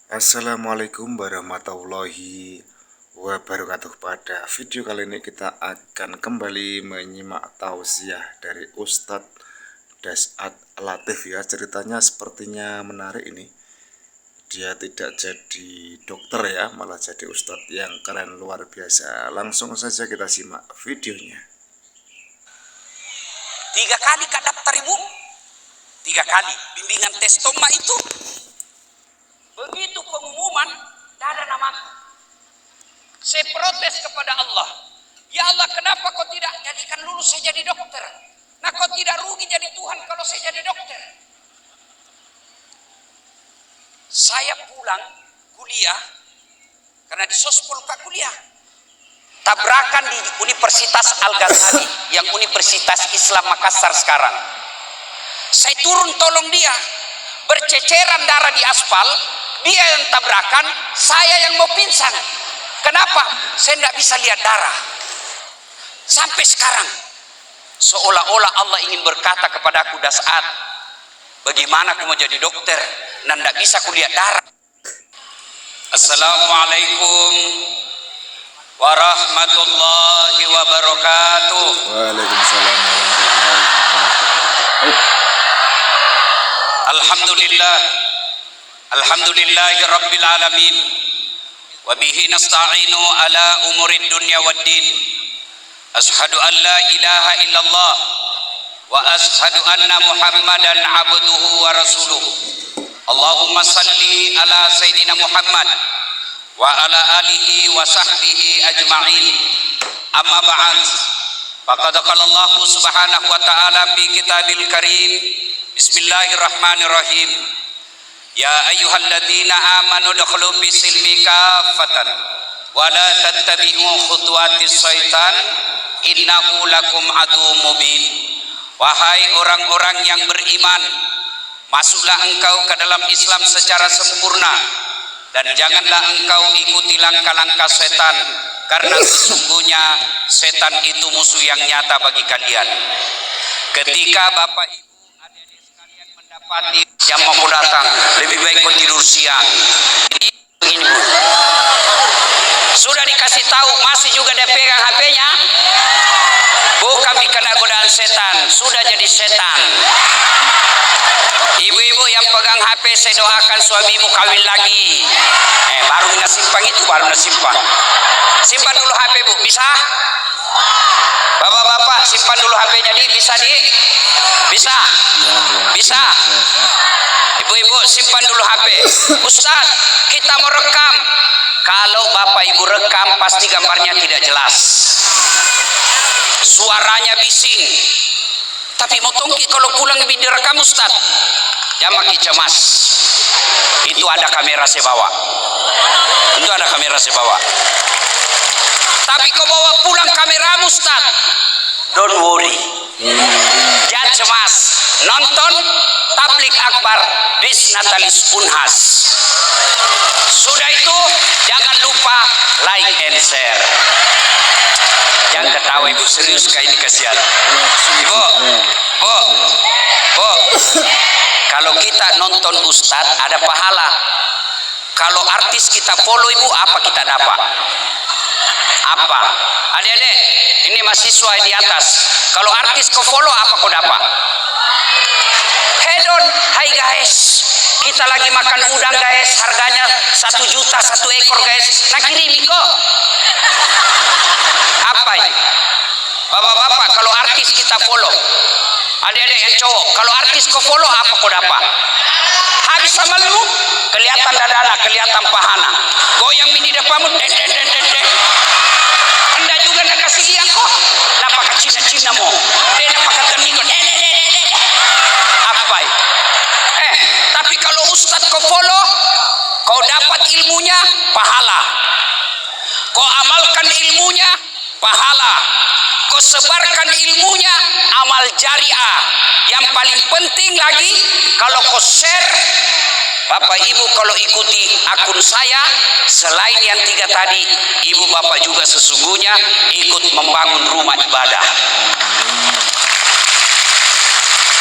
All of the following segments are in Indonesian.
Assalamualaikum warahmatullahi wabarakatuh. Pada video kali ini kita akan kembali menyimak tausiah dari Ustadz Dasat Latif ya. Ceritanya sepertinya menarik ini. Dia tidak jadi dokter ya, malah jadi ustadz yang keren luar biasa. Langsung saja kita simak videonya. 3 kali kak daftar ibu, 3 kali bimbingan tes toma itu. Begitu pengumuman, tidak ada namaku. Saya protes kepada Allah. Ya Allah, kenapa kau tidak jadikan lulus saya jadi dokter? Nah, kau tidak rugi jadi Tuhan kalau saya jadi dokter. Saya pulang kuliah, karena di Sospol kak kuliah. Tabrakan di Universitas Al-Ghazali, yang Universitas Islam Makassar sekarang. Saya turun tolong dia, berceceran darah di aspal, dia yang tabrakan, saya yang mau pingsan. Kenapa? Saya tidak bisa lihat darah. Sampai sekarang, seolah-olah Allah ingin berkata kepada aku, Dasat, bagaimana aku mau jadi dokter dan tidak bisa kulihat darah. Assalamualaikum warahmatullahi wabarakatuh. Waalaikumsalam warahmatullahi wabarakatuh. Alhamdulillah, alhamdulillahi rabbil alamin, wa bihi nasta'inu ala umurid dunya waddin. Ashhadu an la ilaha illallah wa ashhadu anna muhammadan abduhu wa rasuluh. Allahumma salli ala sayyidina Muhammad wa ala alihi wa sahbihi ajma'in. Amma ba'd, faqad qala Allah subhanahu wa ta'ala fi kitabil karim, bismillahirrahmanirrahim, ya ayyuhalladzina amanu dukhulu fi silmi kaffatan wa la tattabi'u khutuwatis syaitan innahu lakum aduwwum mubin. Wahai orang-orang yang beriman, masuklah engkau ke dalam Islam secara sempurna, dan janganlah engkau ikuti langkah-langkah setan, karena sesungguhnya setan itu musuh yang nyata bagi kalian. Ketika Bapak Ibu adik-adik sekalian mendapati jam mau datang, lebih baik kau tidur siang. Ini Bu, sudah dikasih tahu, masih juga dia pegang HP-nya. Bu, kami kena godaan setan, sudah jadi setan. Ibu-ibu yang pegang HP, saya doakan suamimu kawin lagi. Baru nak simpang itu, baru nak simpang. Simpan dulu HP Bu, bisa? Bapak-bapak simpan dulu HP-nya bisa Bisa? Bisa? Ibu-ibu simpan dulu HP. Ustaz, kita mau rekam. Kalau Bapak Ibu rekam, pasti gambarnya tidak jelas, suaranya bising. Tapi mau tongki kalau pulang lebih direkam Ustaz, jangan cemas. Itu ada kamera saya bawa. Itu ada kamera saya bawa. Tapi kau bawa pulang kameramu Ustaz, don't worry, jangan cemas. Nonton tablik akbar bis Natalis Unhas. Sudah itu jangan lupa like and share. Jangan ketawa Ibu, serius kayak ini, kasihan Ibu. Bu, kalau kita nonton Ustadz ada pahala. Kalau artis kita follow Ibu, apa kita dapat? Apa? Adik-adik, ini mahasiswa di atas. Kalau artis kau follow, apa kau dapat? Hedon, hai guys, kita lagi makan udang guys, harganya 1 juta 1 ekor guys. Nah kirimi kok. Apa ini? Bapak-bapak, kalau artis kita follow, adik-adik yang cowok, kalau artis kau follow, apa kau dapat? Habis sama lu, kelihatan dadana, kelihatan pahana, goyang mini depanmu, Anda juga nak kasih lihat kok, napa ke Cina-Cina mo, dia pakai termingo, apa ini? Tapi kalau Ustadz kau follow, kau dapat ilmunya, pahala. Kau amalkan ilmunya, pahala. Kau sebarkan ilmunya, amal jariah. Yang paling penting lagi, kalau kau share, Bapak Ibu kalau ikuti akun saya, selain yang 3 tadi, Ibu Bapak juga sesungguhnya ikut membangun rumah ibadah.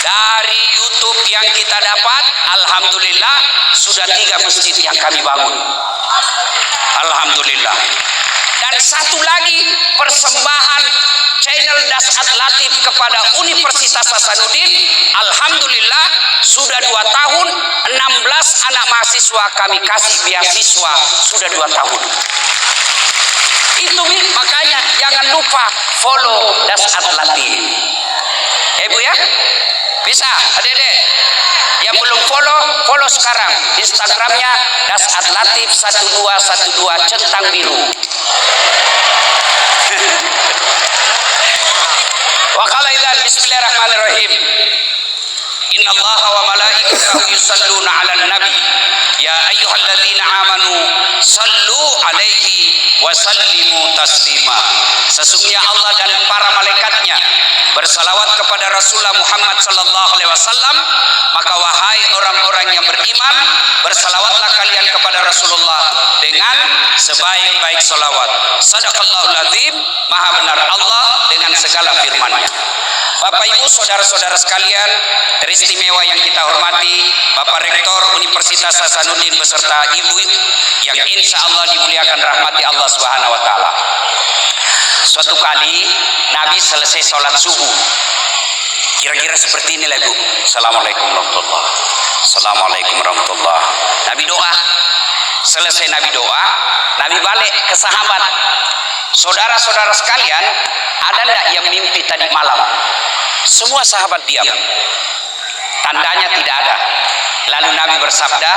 Dan dari YouTube yang kita dapat, alhamdulillah sudah 3 masjid yang kami bangun. Alhamdulillah. Dan satu lagi persembahan channel Dasat Latif kepada Universitas Hasanuddin, alhamdulillah sudah 2 tahun, 16 anak mahasiswa kami kasih beasiswa sudah 2 tahun. Itu makanya jangan lupa follow Dasat Latif. Bu ya, bisa adik-adik yang belum follow sekarang Instagramnya Dasat Latif 1212 centang biru. Wa qala idzan bismillahirrahmanirrahim. Innallaha wa malaikatahu yusalluna 'alan nabi ya ayyuhalladzina amanu sallu 'alaihi wa sallimu taslima. Sesungguhnya Allah dan para malaikatnya bersalawat kepada Rasulullah Muhammad sallallahu alaihi wasallam, maka wahai orang-orang yang beriman, bersalawatlah kalian kepada Rasulullah dengan sebaik-baik salawat. Sadaqallahul azim, maha benar Allah dengan segala firman-Nya. Bapak Ibu, saudara-saudara sekalian, teristimewa yang kita hormati, Bapak Rektor Universitas Hasanuddin beserta Ibu yang insya Allah dimuliakan rahmati Allah Subhanahu wa Ta'ala. Suatu kali Nabi selesai sholat subuh, kira-kira seperti ini lah Bu. Assalamualaikum warahmatullahi wabarakatuh. Assalamualaikum warahmatullahi wabarakatuh. Nabi doa. Selesai Nabi doa, Nabi balik ke sahabat. Saudara-saudara sekalian, ada enggak yang mimpi tadi malam? Semua sahabat diam. Tandanya tidak ada. Lalu Nabi bersabda,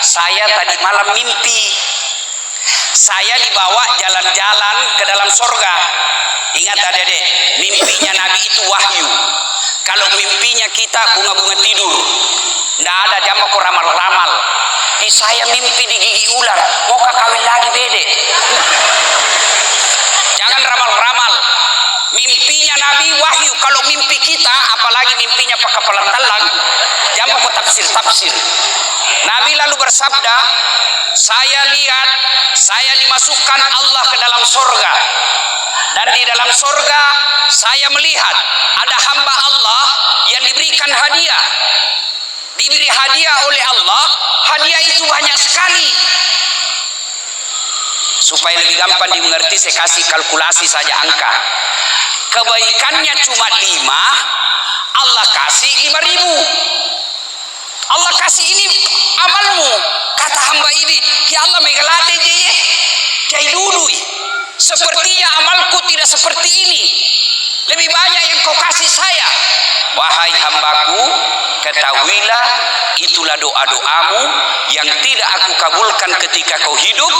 saya tadi malam mimpi. Saya dibawa jalan-jalan ke dalam sorga. Ingat adik-adik, mimpinya Nabi itu wahyu. Kalau mimpinya kita bunga-bunga tidur, tidak ada jamak ramal-ramal. Saya mimpi digigit ular, mau kawin lagi bede. Jangan ramal-ramal. Mimpinya Nabi wahyu. Kalau mimpi kita, apalagi mimpinya pakai kepala telang, jamak tafsir-tafsir. Nabi lalu bersabda, saya lihat, saya dimasukkan Allah ke dalam sorga. Dan di dalam sorga, saya melihat ada hamba Allah yang diberikan hadiah. Diberi hadiah oleh Allah, hadiah itu banyak sekali. Supaya lebih gampang dimengerti, saya kasih kalkulasi saja angka. Kebaikannya cuma 5, Allah kasih 5.000. Allah kasih ini amalmu. Kata hamba ini, ya Allah megalade je jai dulu. Sepertinya amalku tidak seperti ini. Lebih banyak yang kau kasih saya. Wahai hambaku, ketahuilah itulah doa-doamu yang tidak aku kabulkan ketika kau hidup,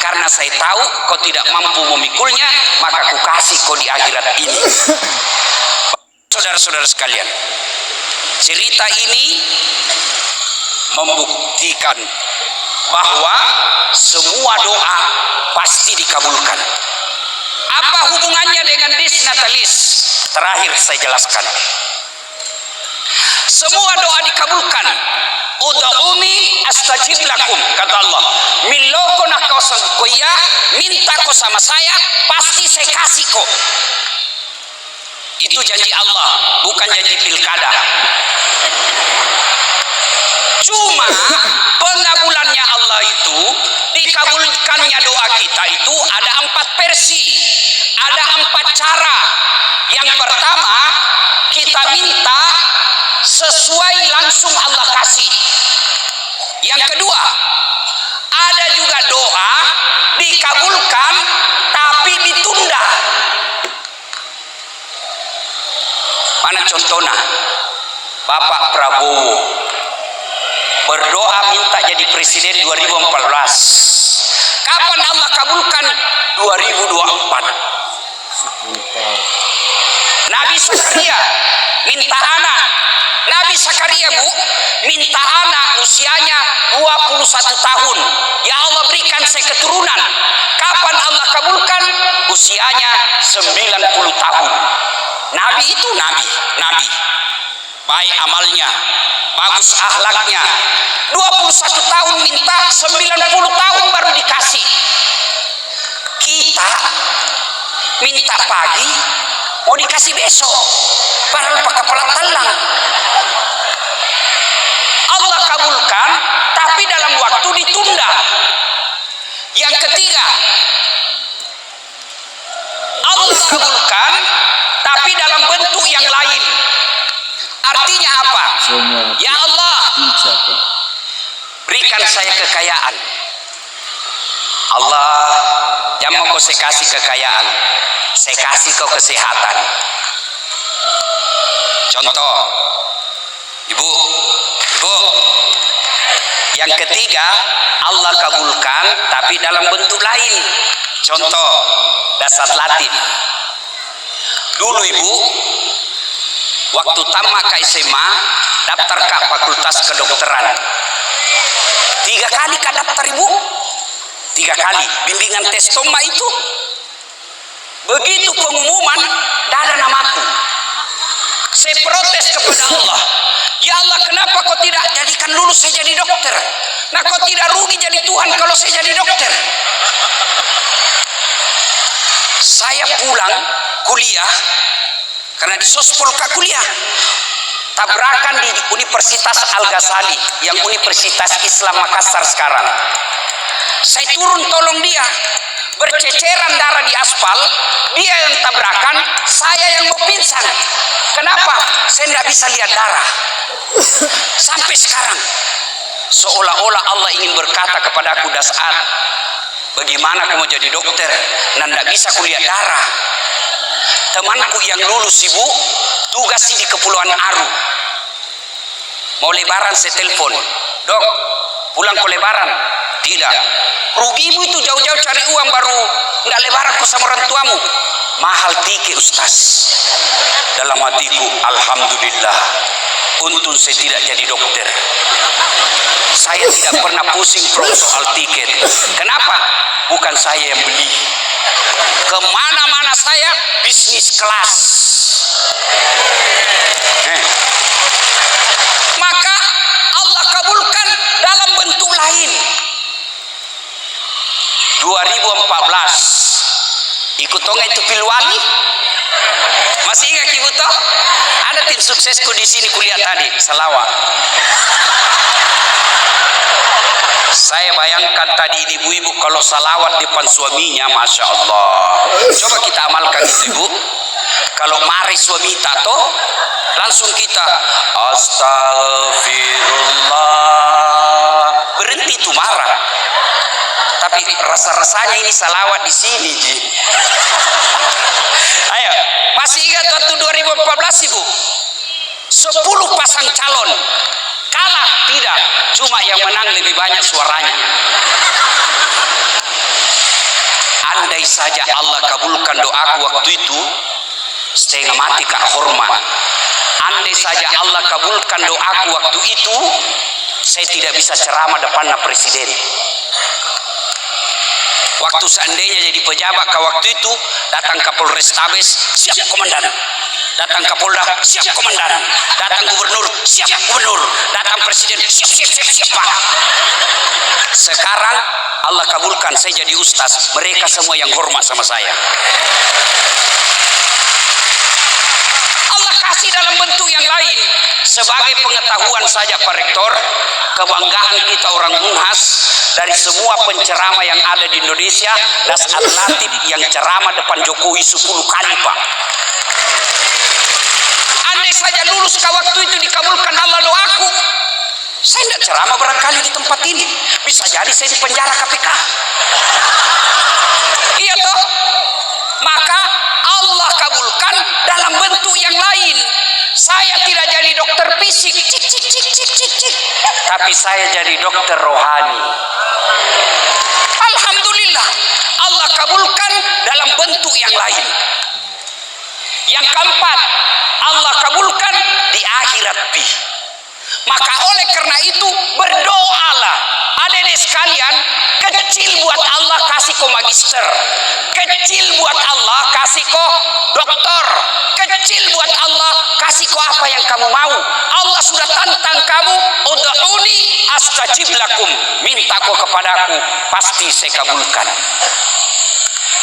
karena saya tahu kau tidak mampu memikulnya, maka aku kasih kau di akhirat ini. Saudara-saudara sekalian, cerita ini membuktikan bahwa semua doa pasti dikabulkan. Apa hubungannya dengan disnatalis? Terakhir saya jelaskan. Semua doa dikabulkan. Ud'uni astajib lakum, kata Allah. Miloko nak kau sengkoya, minta kau sama saya, pasti saya kasih kau. Itu janji Allah, bukan janji pilkada. Cuma pengabulannya Allah itu, dikabulkannya doa kita itu ada 4 versi, ada 4 cara. Yang pertama, kita minta sesuai langsung Allah kasih. Yang kedua, ada juga doa dikabulkan tapi ditunda. Mana contohnya? Bapak Prabowo berdoa minta jadi presiden 2014. Kapan Allah kabulkan? 2024. Nabi Zakaria minta anak. Nabi Zakaria Bu minta anak, usianya 21 tahun. Ya Allah berikan saya keturunan. Kapan Allah kabulkan? Usianya 90 tahun. Nabi itu nabi. Baik amalnya, bagus akhlaknya. 21 tahun minta, 90 tahun baru dikasih. Kita minta pagi, mau dikasih besok, padahal pakai kepala telang. Allah kabulkan, tapi dalam waktu ditunda. Yang ketiga, Allah kabulkan, tapi dalam bentuk yang lain. Artinya apa? Ya Allah, berikan saya kekayaan. Allah, jangan mau saya kasih kekayaan, saya kasih kau kesehatan. Contoh, ibu. Yang ketiga, Allah kabulkan tapi dalam bentuk lain. Contoh, dasar latif. Dulu ibu, waktu tamat ke SMA, daftar ke fakultas kedokteran. 3 kali ke daftar ibu. 3 kali bimbingan tes tomba itu. Begitu pengumuman, tidak ada namaku. Saya protes kepada Allah. Ya Allah, kenapa kau tidak jadikan lulus saya jadi dokter? Nah, kau tidak rugi jadi Tuhan kalau saya jadi dokter. Saya pulang kuliah karena di Sospol kuliah. Tabrakan di Universitas Al-Ghazali yang Universitas Islam Makassar sekarang. Saya turun tolong dia, berceceran darah di aspal, dia yang tabrakan, saya yang mau pingsan. Kenapa? Saya tidak bisa lihat darah. Sampai sekarang seolah-olah Allah ingin berkata kepada aku, Das'ad, bagaimana kamu jadi dokter dan tidak bisa kulihat darah? Temanku yang lulus ibu, tugas di Kepulauan Aru. Mau lebaran saya telepon, dok, pulang ke lebaran? Tidak. Rugimu itu jauh-jauh cari uang baru nggak lebaran kau sama orang tuamu. Mahal tiket Ustaz. Dalam hatiku, alhamdulillah, untung saya tidak jadi dokter. Saya tidak pernah pusing soal tiket. Kenapa? Bukan saya yang beli. Kemana-mana saya bisnis kelas. Maka Allah kabulkan dalam bentuk lain. 2014 ikut tonga itu Pilwani. Masih ingat ibu toh? Ada tim suksesku di sini kuliah tadi, Salawat. Saya bayangkan tadi ibu-ibu kalau salawat depan suaminya, Masya Allah. Coba kita amalkan itu ibu. Kalau mari suami tato, langsung kita Astagfirullah. Berhenti itu marah. Tapi rasa-rasanya ini salawat di sini, Ji. Ayo, masih ingat waktu 2014 ibu? 10 pasang calon. Kalah tidak, cuma yang menang lebih banyak suaranya. Andai saja Allah kabulkan doaku waktu itu, setengah mati kak hormat. Andai saja Allah kabulkan doaku waktu itu, saya tidak bisa ceramah depan presiden. Waktu seandainya jadi pejabat ke waktu itu, datang Kapolres Tabes, siap komandan. Datang Kapolda, siap komandan. Datang gubernur, siap gubernur. Datang presiden, siap Pak. Sekarang Allah kabulkan saya jadi ustaz, mereka semua yang hormat sama saya. Allah kasih dalam bentuk yang lain. Sebagai pengetahuan saja Pak Rektor, kebanggaan kita orang Unhas, dari semua penceramah yang ada di Indonesia, Das'ad Latif yang ceramah depan Jokowi 10 kali Pak. Andai saja lulus ke waktu itu dikabulkan Allah doaku, saya tidak ceramah barangkali di tempat ini. Bisa jadi saya di penjara KPK. Iya toh? Maka Allah kabulkan dalam bentuk yang lain. Saya tidak jadi dokter fisik, tapi saya jadi dokter rohani. Alhamdulillah, Allah kabulkan dalam bentuk yang lain. Yang keempat, Allah kabulkan di akhirat pi. Maka oleh karena itu berdoalah. Adik-adik sekalian, kecil buat Allah kasih kau magister, kecil buat Allah kasih kau doktor, kecil buat Allah kasih kau apa yang kamu mau. Allah sudah tantang kamu, ud'uni astajib lakum, minta kau kepadaku, pasti saya kabulkan.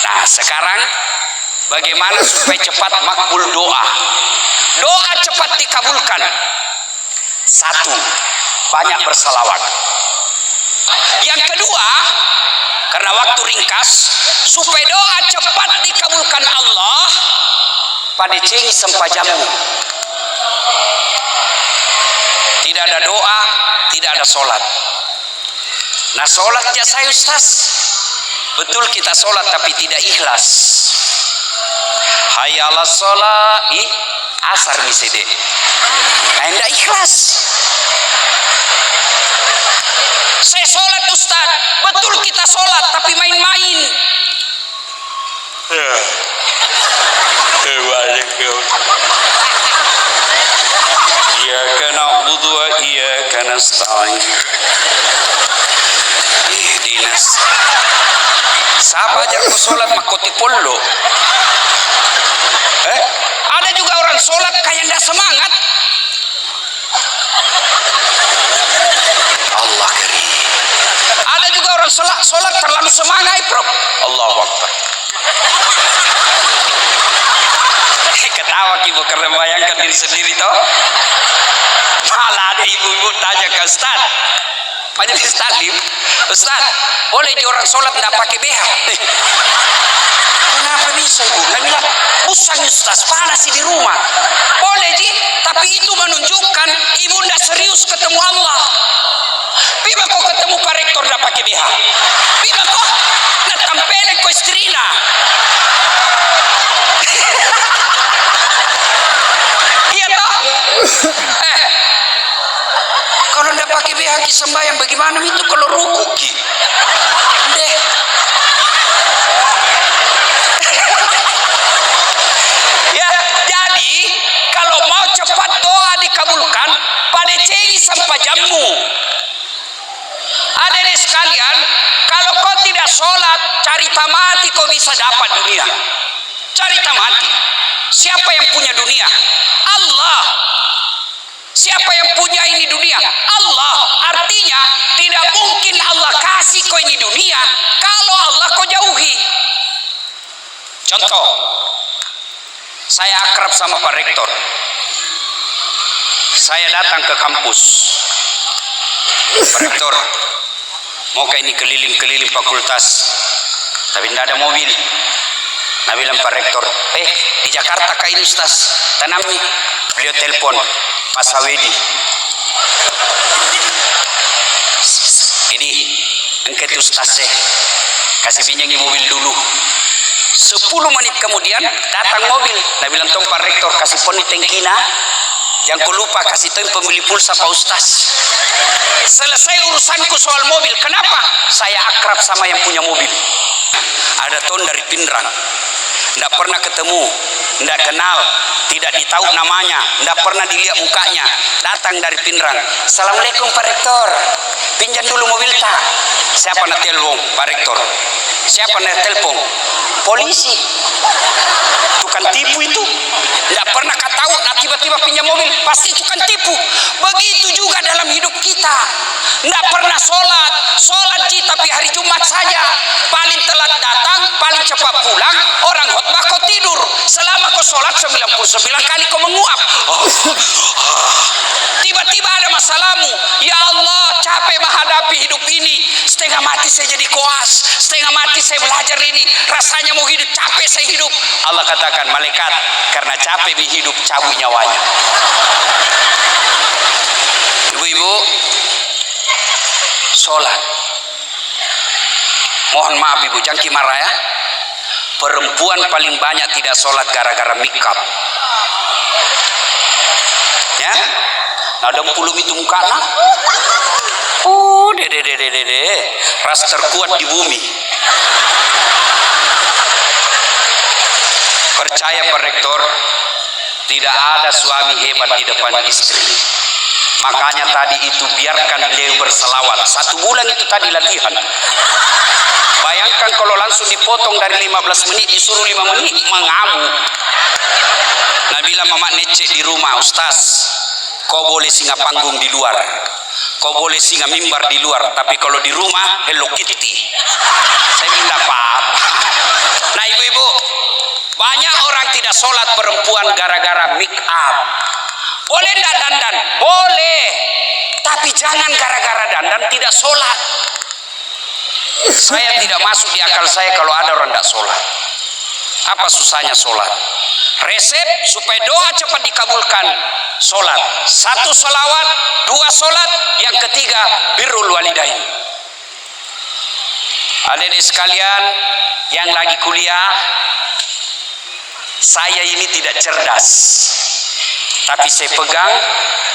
Nah sekarang Bagaimana supaya cepat makbul doa? Doa cepat dikabulkan. Satu, banyak bersalawat. Yang kedua, karena waktu ringkas, supaya doa cepat dikabulkan Allah, pada ceng sempajamu. Tidak ada doa, tidak ada sholat. Nah, sholatnya saya Ustaz, betul kita sholat tapi tidak ikhlas. Hayya 'alas sholat, asar misede. Nah, tidak ikhlas. Saya sholat Ustaz, betul kita sholat tapi main-main. Iyyaka na'budu wa iyyaka nasta'in. Ihdinas. Siapa aja kau sholat makoti pollo? Ada juga orang sholat kayak tidak semangat. Allah karim. Ada juga orang sholat terlalu semangat, Prof. Allahu Akbar. Ketawa ibu karena membayangkan diri sendiri toh. Malah ada ibu-ibu tanya ke Ustaz, majelis taklim, Ustaz, boleh di orang sholat tidak pakai BH? Kenapa bisa ibu? Kami bilang, usang Ustaz, panas di rumah. Boleh Ji, tapi itu menunjukkan ibu tidak serius ketemu Allah. Bima kau ketemu Pak Rektor tidak pakai BH? Bima kau nak tampilin kau istrina? Iya toh? Kalau tidak pakai BH ki sembahyang bagaimana itu kalau ruku ki? Deh. Ya, jadi kalau mau cepat doa dikabulkan, pada ceri sampai jammu. Adik-adik sekalian, kalau kau tidak sholat, cari tamati kau bisa dapat dunia. Cari tamati. Siapa yang punya dunia? Allah. Siapa yang punya ini dunia? Allah. Artinya tidak mungkin Allah kasih kau ini dunia kalau Allah kau jauhi. Contoh, saya akrab sama Pak Rektor. Saya datang ke kampus. Pak Rektor, mau ke ini keliling-keliling fakultas, tapi tidak ada mobil. Nah bilang Pak Rektor, di Jakarta kah ini Ustaz? Tanami. Beliau telepon Pak Sawedi. Ini engket Ustaz kasih pinjami mobil dulu. 10 menit kemudian datang mobil. Nah bilang tong Pak Rektor kasih poni tengkina. Jangan kau lupa kasih tahu pembeli pulsa Pak Ustaz. Selesai urusanku soal mobil. Kenapa? Saya akrab sama yang punya mobil. Ada ton dari Pindrang. Tidak pernah ketemu, tidak kenal, tidak ditahu namanya, tidak pernah dilihat mukanya. Datang dari Pindrang. Assalamualaikum Pak Rektor. Pinjam dulu mobil tak? Siapa nak telepon Pak Rektor? Siapa nak telepon? Polisi. Tukang tipu itu. Tidak pernah kau tahu, nah tiba-tiba pinjam mobil, pasti tukang tipu. Begitu juga dalam hidup kita. Tidak pernah sholat tapi hari Jumat saja. Paling telat datang, paling cepat pulang. Orang khotbah kau tidur. Selama kau sholat 99 kali kau menguap. Tiba-tiba ada masalahmu. Ya Allah, capek menghadapi hidup ini. Setengah mati saya jadi koas, setengah mati saya belajar ini. Rasanya mau hidup, capek saya hidup. Allah katakan, malaikat, karena capek hidup, cabut nyawanya. Ibu-ibu, sholat. Mohon maaf ibu, jangan marah ya. Perempuan paling banyak tidak sholat gara-gara makeup. Ya, ada pulum itu mukanya. Dede, ras terkuat di bumi. Percaya Pak Rektor, tidak ada suami hebat di depan istri. Makanya tadi itu biarkan beliau berselawat. 1 bulan itu tadi latihan. Bayangkan kalau langsung dipotong dari 15 menit disuruh 5 menit, mengamuk. Nabila mama necek di rumah, Ustaz, kau boleh singgah panggung di luar, kau boleh singgah mimbar di luar, tapi kalau di rumah Hello Kitty. Saya minta apa-apa. Nah ibu-ibu, Banyak orang tidak sholat perempuan gara-gara make up. Boleh tidak dandan? Boleh. Tapi jangan gara-gara dandan tidak sholat. Saya tidak masuk di akal saya kalau ada orang tidak sholat. Apa susahnya sholat? Resep supaya doa cepat dikabulkan. Sholat. 1 sholawat, 2 sholat, yang ketiga birrul walidain. Adik-adik sekalian yang lagi kuliah, saya ini tidak cerdas, tapi saya pegang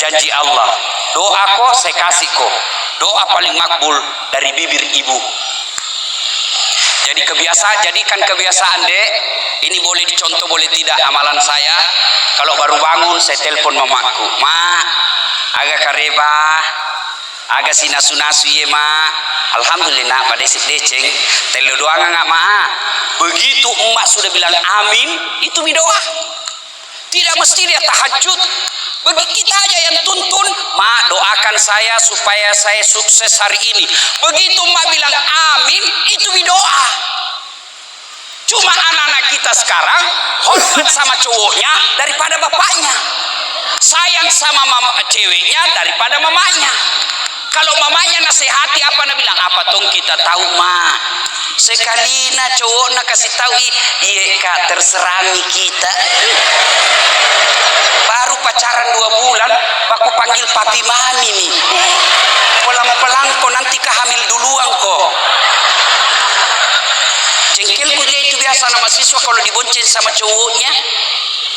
janji Allah. Doa kok saya kasih kok. Doa paling makbul dari bibir ibu. Jadi jadikan kebiasaan dek. Ini boleh dicontoh boleh tidak amalan saya. Kalau baru bangun saya telepon mamaku, mak, agak kareba, agak sinasu-nasu ya mak. Alhamdulillah pada deceng. Telo doa nggak mak. Begitu emak sudah bilang amin, itu doa. Tidak mesti dia tahajud. Bagi kita aja yang tuntun, mak doakan saya supaya saya sukses hari ini. Begitu mak bilang amin, itu doa. Cuma anak-anak kita sekarang hormat sama cowoknya daripada bapaknya, sayang sama mama ceweknya daripada mamanya. Kalau mamanya nasihati apa nak bilang apa tong kita tahu mak. Sekali na cowok nak kasih tahu iya kak terserangi kita. Baru pacaran 2 bulan, aku panggil papi mami nih. Pelang-pelang kok nanti kehamil duluan kok. Jengkelku dia itu biasa anak mahasiswa kalau dibonceng sama cowoknya.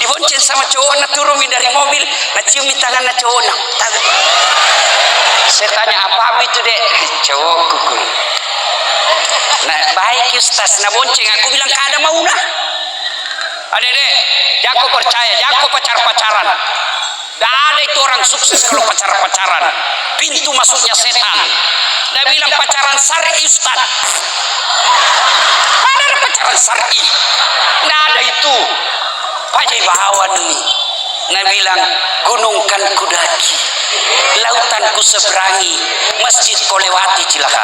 Dibonceng sama cowok nak turun dari mobil, nak cium tangan nak cowok nak. Saya tanya apa itu dek? Cowok kuku. Nah baik Ustaz, nah bonceng aku bilang kada mau nah. Adek-adek, jangan percaya, jangan pacar-pacaran. Tidak ada itu orang sukses kalau pacar-pacaran. Pintu masuknya setan. Dia bilang pacaran syar'i Ustaz. Mana ada pacaran syar'i? Tidak ada itu. Pajaibawan ini. Dia bilang gunung kan kudaki, lautan ku seberangi, masjid kau lewati cilaka.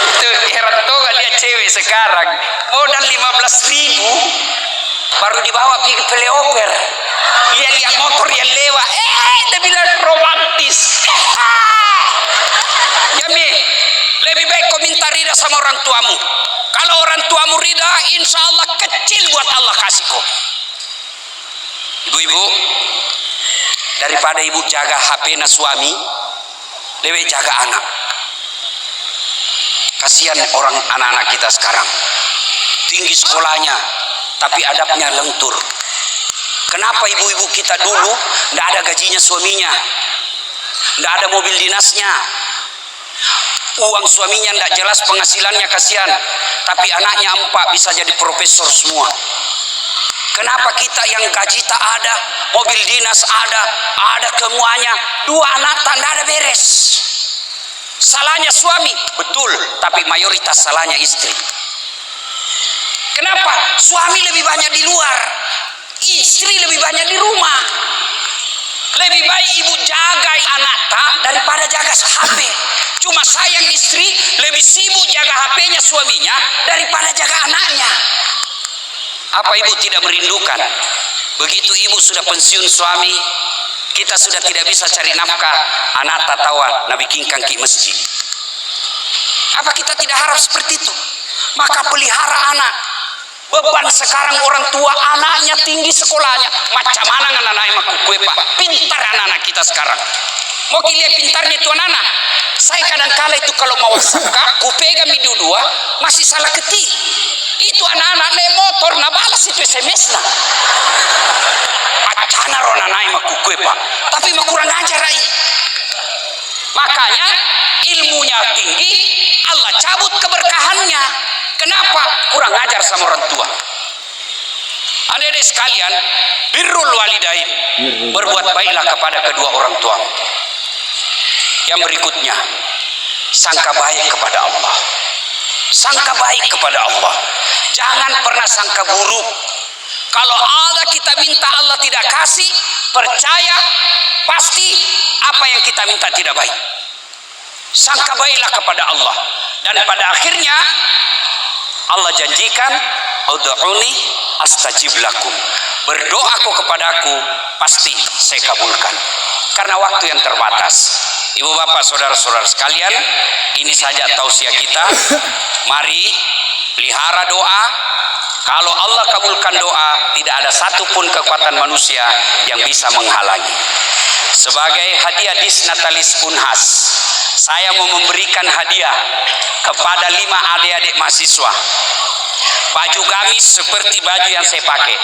Itu heran tuh gak lihat cewek sekarang modal 15.000 baru dibawa pergi peleoper. Lihat motor yang lewat, dia bilang romantis. Jami, lebih baik kau minta rida sama orang tuamu. Kalau orang tuamu rida, insya Allah kecil buat Allah kasih kau. Ibu-ibu, daripada ibu jaga HP na suami, lebih jaga anak. Kasihan orang anak-anak kita sekarang, tinggi sekolahnya, tapi adabnya lentur. Kenapa ibu-ibu kita dulu tidak ada gajinya suaminya, tidak ada mobil dinasnya, uang suaminya tidak jelas penghasilannya, kasihan. Tapi anaknya 4 bisa jadi profesor semua. Kenapa kita yang gaji tak ada, mobil dinas ada semuanya, 2 anak tidak ada beres. Salahnya suami, betul, tapi mayoritas salahnya istri. Kenapa? Suami lebih banyak di luar, istri lebih banyak di rumah. Lebih baik ibu jaga anak tak daripada jaga HP. Cuma sayang istri lebih sibuk jaga HP-nya suaminya daripada jaga anaknya. Apa ibu tidak merindukan? Begitu ibu sudah pensiun suami, kita sudah tidak bisa cari nafkah, anak tatawa nabi kingkang ki masjid. Apa kita tidak harap seperti itu? Maka pelihara anak. Beban sekarang orang tua anaknya tinggi sekolahnya. Macam mana anak-anak kue pak? Pintar anak-anak kita sekarang. Mau lihat pintarnya itu anak-anak? Saya kadang-kala itu kalau mau WhatsApp, ku pegang video 2 masih salah ketik. Itu anak-anak naik motor, na balas itu SMS na. Acana ron anak kue pak. Tapi mah kurang ajar ai. Makanya ilmunya tinggi, Allah cabut keberkahannya. Kenapa? Kurang ajar sama orang tua. Adik-adik sekalian, birrul walidain, berbuat baiklah kepada kedua orang tua. Yang berikutnya, sangka baik kepada Allah. Sangka baik kepada Allah. Jangan pernah sangka buruk. Kalau ada kita minta Allah tidak kasih, percaya pasti apa yang kita minta tidak baik. Sangka baiklah kepada Allah. Dan pada akhirnya Allah janjikan, ud'uni astajib lakum. Berdoaku kepadaku, pasti saya kabulkan. Karena waktu yang terbatas. Ibu bapak saudara-saudara sekalian, ini saja tausiah kita. Mari pelihara doa. Kalau Allah kabulkan doa, tidak ada satupun kekuatan manusia yang bisa menghalangi. Sebagai hadiah Disnatalis Unhas, saya mau memberikan hadiah kepada 5 adik-adik mahasiswa. Baju gamis seperti baju yang saya pakai.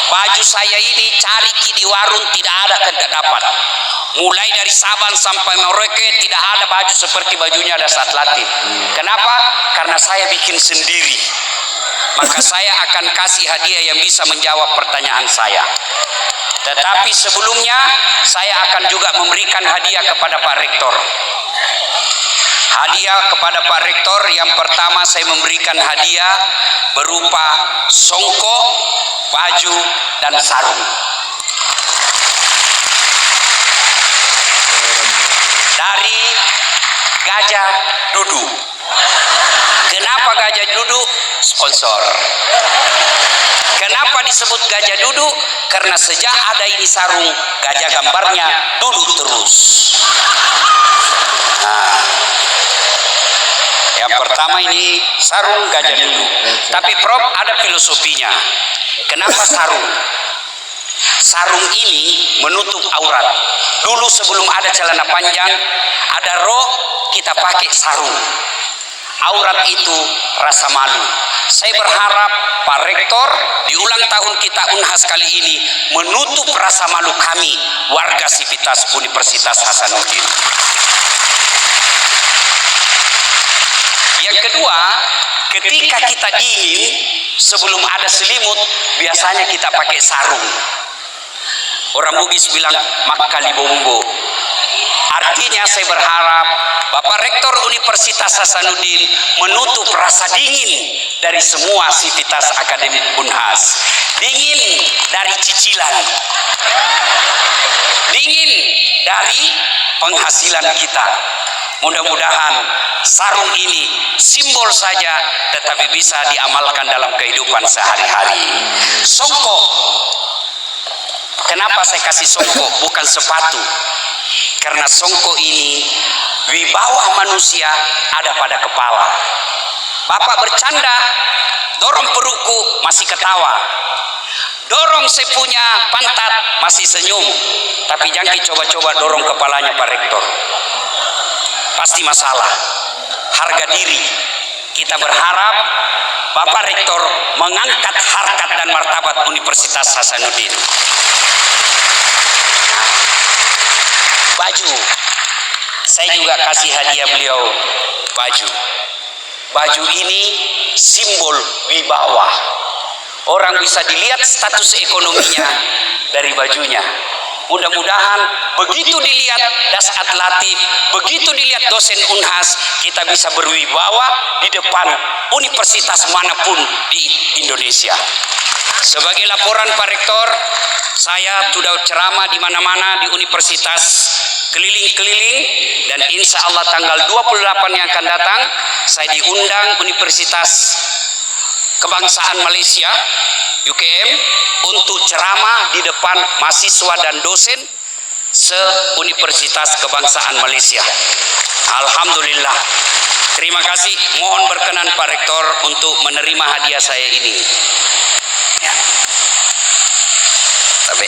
Baju saya ini cari di warung tidak ada, tidak dapat. Mulai dari Sabang sampai Merauke tidak ada baju seperti bajunya Das Atlatif. Kenapa? Karena saya bikin sendiri. Maka saya akan kasih hadiah yang bisa menjawab pertanyaan saya. Tetapi sebelumnya saya akan juga memberikan hadiah kepada Pak Rektor. Hadiah kepada Pak Rektor, yang pertama saya memberikan hadiah berupa songkok, baju, dan sarung. Dari Gajah Duduk. Kenapa Gajah Duduk? Sponsor. Kenapa disebut Gajah Duduk? Karena sejak ada ini sarung, gajah gambarnya duduk terus. Nah, yang pertama ini sarung gajah duduk. Tapi Prof, ada filosofinya. Kenapa sarung? Sarung ini menutup aurat. Dulu sebelum ada celana panjang, ada rok, kita pakai sarung. Aurat itu rasa malu. Saya berharap Pak Rektor di ulang tahun kita Unhas kali ini menutup rasa malu kami, warga Sivitas Universitas Hasanuddin. Yang kedua, ketika kita dingin, sebelum ada selimut, biasanya kita pakai sarung. Orang Bugis bilang makali bombo. Artinya saya berharap Bapak Rektor Universitas Hasanuddin menutup rasa dingin dari semua Sivitas Akademik Unhas. Dingin dari cicilan. Dingin dari penghasilan kita. Mudah-mudahan sarung ini simbol saja, tetapi bisa diamalkan dalam kehidupan sehari-hari. Songkok. Kenapa saya kasih songkok bukan sepatu? Karena songkok ini wibawa manusia ada pada kepala. Bapak bercanda, dorong perutku masih ketawa. Dorong saya punya pantat masih senyum. Tapi jangan coba-coba dorong kepalanya Pak Rektor. Pasti masalah. Harga diri. Kita berharap Bapak Rektor mengangkat harkat dan martabat Universitas Hasanuddin. Baju, saya juga kasih hadiah beliau baju. Baju ini simbol wibawa. Orang bisa dilihat status ekonominya dari bajunya. Mudah-mudahan begitu dilihat Das Atlatif, begitu dilihat dosen Unhas, kita bisa berwibawa di depan universitas manapun di Indonesia. Sebagai laporan Pak Rektor, saya sudah ceramah di mana-mana di universitas keliling-keliling, dan insya Allah tanggal 28 yang akan datang saya diundang Universitas Kebangsaan Malaysia UKM untuk ceramah di depan mahasiswa dan dosen se-Universitas Kebangsaan Malaysia. Alhamdulillah. Terima kasih. Mohon berkenan Pak Rektor untuk menerima hadiah saya ini. Ya. Tapi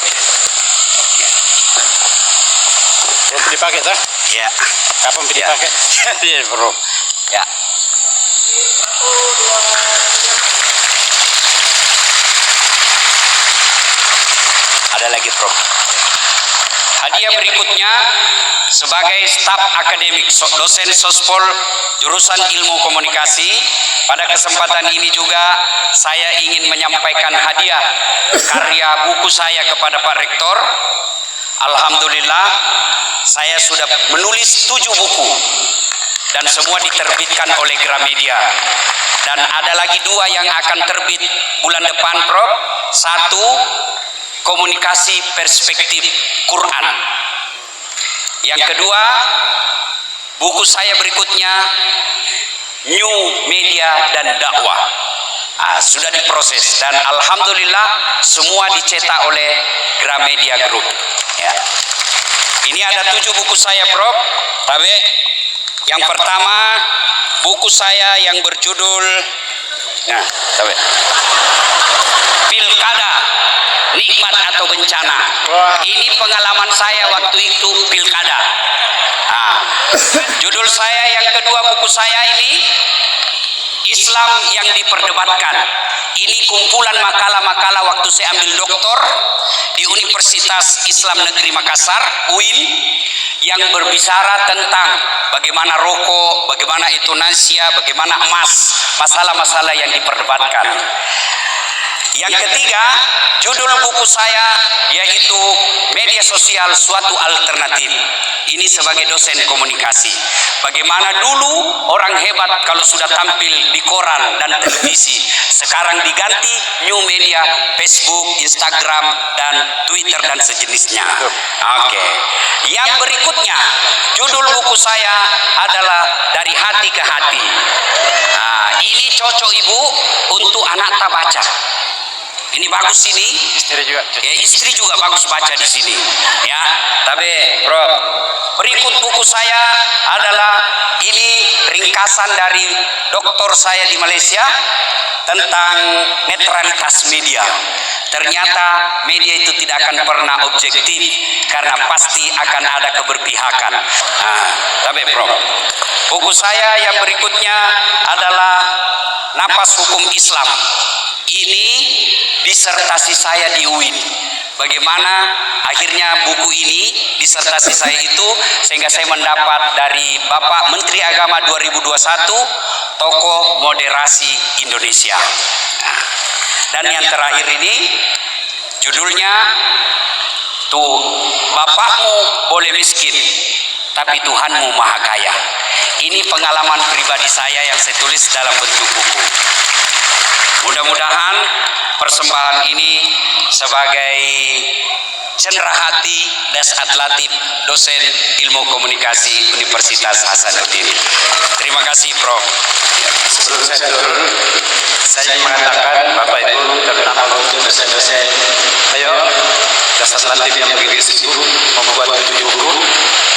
dipakai tuh? ya. Kapan dipakai? Iya, Bro. Ya. Ada lagi, Bro. Hadiah berikutnya sebagai staf akademik dosen Sospol jurusan Ilmu Komunikasi. Pada kesempatan ini juga saya ingin menyampaikan hadiah karya buku saya kepada Pak Rektor. Alhamdulillah saya sudah menulis 7 buku dan semua diterbitkan oleh Gramedia, dan ada lagi 2 yang akan terbit bulan depan, Prof. 1, komunikasi perspektif Quran. Yang kedua, buku saya berikutnya New Media dan Dakwah. Sudah diproses dan alhamdulillah semua dicetak oleh Gramedia Group. Ya. Ini ada 7 buku saya, Prof. Tapi yang pertama buku saya yang berjudul Pilkada, Nikmat atau Bencana. Ini pengalaman saya waktu itu pilkada. Judul saya yang kedua buku saya ini Islam yang diperdebatkan. Ini kumpulan makalah-makalah waktu saya ambil doktor di Universitas Islam Negeri Makassar, UIN, yang berbicara tentang bagaimana rokok, bagaimana euthanasia, bagaimana emas, masalah-masalah yang diperdebatkan. Yang ketiga, judul buku saya yaitu Media Sosial Suatu Alternatif. Ini sebagai dosen komunikasi. Bagaimana dulu orang hebat kalau sudah tampil di koran dan televisi, sekarang diganti new media, Facebook, Instagram, dan Twitter dan sejenisnya. Oke. Yang berikutnya, judul buku saya adalah Dari Hati ke Hati. Ini cocok ibu untuk anak tak baca. Ini bagus ini. Istri juga bagus baca di sini. Ya, tapi Bro, berikut buku saya adalah ini ringkasan dari doktor saya di Malaysia tentang netralitas media. Ternyata media itu tidak akan pernah objektif karena pasti akan ada keberpihakan. Tapi Bro, buku saya yang berikutnya adalah Napas Hukum Islam. Ini disertasi saya di UIN. Bagaimana akhirnya buku ini, disertasi saya itu, sehingga saya mendapat dari Bapak Menteri Agama 2021 tokoh moderasi Indonesia. Dan yang terakhir ini judulnya tuh, bapakmu boleh miskin tapi Tuhanmu maha kaya. Ini pengalaman pribadi saya yang saya tulis dalam bentuk buku. Mudah-mudahan persembahan ini sebagai cenderah hati Dasat Latif, dosen ilmu komunikasi Universitas Hasanuddin. Terima kasih, Prof. Sebelum saya turun, saya ingin mengatakan Bapak Ibu terutama untuk dosen-dosen, ayo Dasat Latif yang begitu sibuk membuat 7 buku,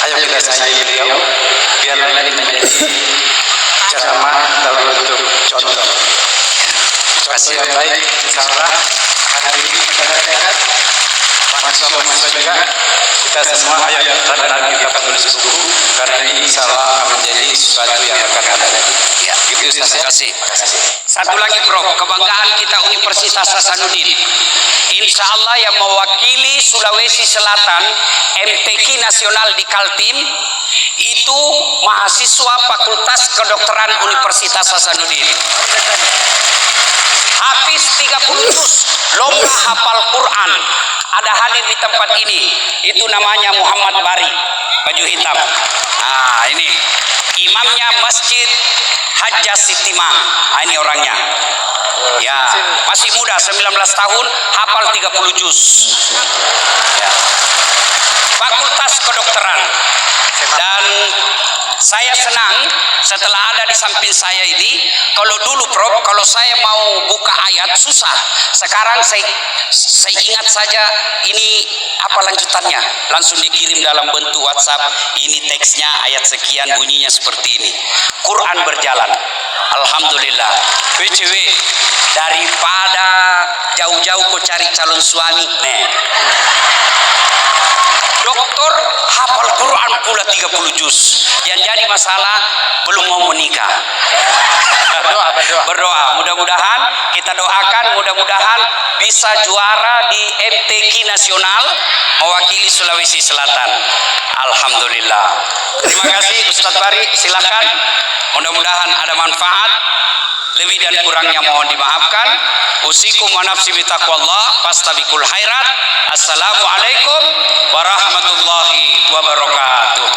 ayo kita sayangi beliau biar ini menjadi ceramah dalam bentuk contoh. Contoh yang baik, insyaallah hari ini kita sehat, mahasiswa juga kita semua ayo kita menulis buku karena ini insyaallah akan menjadi sesuatu yang akan ada. Ya, itu terima kasih. Satu lagi Prof, kebanggaan kita Universitas Hasanuddin. Insya Allah yang mewakili Sulawesi Selatan MTQ Nasional di Kaltim itu mahasiswa Fakultas Kedokteran Universitas Hasanuddin. Hafiz 30 juz, lomba hafal Quran. Ada hadir di tempat ini. Itu namanya Muhammad Bari, baju hitam. Ini imamnya Masjid Hajjah Sitimang. Ini orangnya. Ya, masih muda, 19 tahun, hafal 30 juz. Ya. Fakultas Kedokteran. Dan saya senang setelah ada di samping saya ini. Kalau dulu Prof, kalau saya mau buka ayat susah. Sekarang saya ingat saja ini apa lanjutannya, langsung dikirim dalam bentuk WhatsApp. Ini teksnya ayat sekian, bunyinya seperti ini. Quran berjalan. Alhamdulillah. WCW, daripada jauh-jauh kau cari calon suami, doktor hafal Quran pula 30 juz. Yang jadi masalah belum mau menikah. Berdoa. Mudah-mudahan kita doakan, mudah-mudahan bisa juara di MTQ Nasional mewakili Sulawesi Selatan. Alhamdulillah. Terima kasih Ustadz Bari, silakan. Mudah-mudahan ada manfaat. Lebih dan kurangnya mohon dimaafkan. Usikum wa nafsi bitaqwallah fastabiqul khairat. Assalamualaikum warahmatullahi wabarakatuh.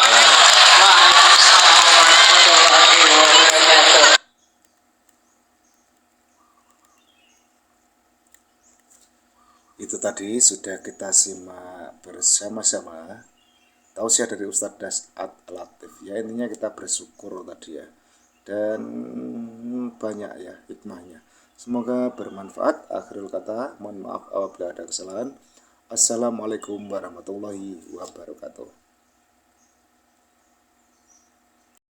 Itu tadi sudah kita simak bersama-sama tausiah dari Ustadz Dasat Latif. Ya, intinya kita bersyukur tadi ya dan banyak ya hikmahnya. Semoga bermanfaat. Akhirul kata, mohon maaf apabila ada kesalahan. Assalamualaikum warahmatullahi wabarakatuh.